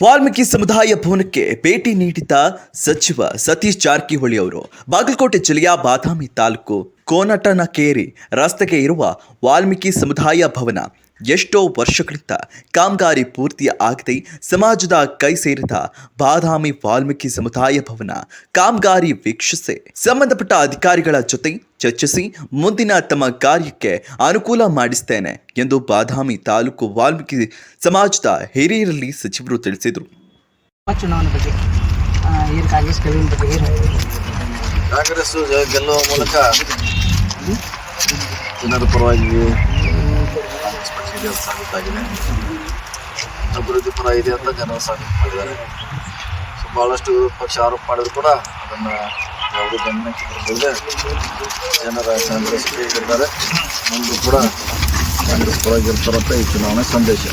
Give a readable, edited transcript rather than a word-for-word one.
ವಾಲ್ಮೀಕಿ ಸಮುದಾಯ ಭವನಕ್ಕೆ ಭೇಟಿ ನೀಡಿದ್ದ ಸಚಿವ ಸತೀಶ್ ಜಾರಕಿಹೊಳಿ ಅವರು ಬಾಗಲಕೋಟೆ ಜಿಲ್ಲೆಯ ಬಾದಾಮಿ ತಾಲೂಕು ಕೋನಟನಕೇರಿ ರಸ್ತೆಗೆ ಇರುವ ವಾಲ್ಮೀಕಿ ಸಮುದಾಯ ಭವನ ಎಷ್ಟೋ ವರ್ಷಗಳಿಂದ ಕಾಮಗಾರಿ ಪೂರ್ತಿ ಆಗದೆ ಸಮಾಜದ ಕೈ ಸೇರಿದ ಬಾದಾಮಿ ವಾಲ್ಮೀಕಿ ಸಮುದಾಯ ಭವನ ಕಾಮಗಾರಿ ವೀಕ್ಷಿಸಿ ಸಂಬಂಧಪಟ್ಟ ಅಧಿಕಾರಿಗಳ ಜೊತೆ ಚರ್ಚಿಸಿ ಮುಂದಿನ ತಮ್ಮ ಕಾರ್ಯಕ್ಕೆ ಅನುಕೂಲ ಮಾಡಿಸ್ತೇನೆ ಎಂದು ಬಾದಾಮಿ ತಾಲೂಕು ವಾಲ್ಮೀಕಿ ಸಮಾಜದ ಹಿರಿಯರಲ್ಲಿ ಸಚಿವರು ತಿಳಿಸಿದರು. ಚುನಾವಣೆ ಬಗ್ಗೆ ಕಾಂಗ್ರೆಸ್ ಗೆಲುವಿನ ಬಗ್ಗೆ ಕಾಂಗ್ರೆಸ್ ಗೆಲ್ಲುವ ಮೂಲಕ ಜನರ ಪರವಾಗಿ ಸಾಬೀತಾಗಿದೆ. ಅಭಿವೃದ್ಧಿ ಪರ ಇದೆ ಅಂತ ಜನರು ಸಾಬೀತು ಮಾಡಿದ್ದಾರೆ. ಭಾಳಷ್ಟು ಪಕ್ಷ ಆರೋಪ ಮಾಡಿದ್ರು ಕೂಡ ಅದನ್ನು ಯಾವುದೇ ಗಮನಕ್ಕೆ ತರದೆ ಜನರ ಕಾಂಗ್ರೆಸ್ ಇದ್ದಾರೆ. ಮುಂದೆ ಕೂಡ ಕಾಂಗ್ರೆಸ್ ಪರವಾಗಿ ಇರ್ತಾರಂತ ಈ ಚುನಾವಣೆ ಸಂದೇಶ.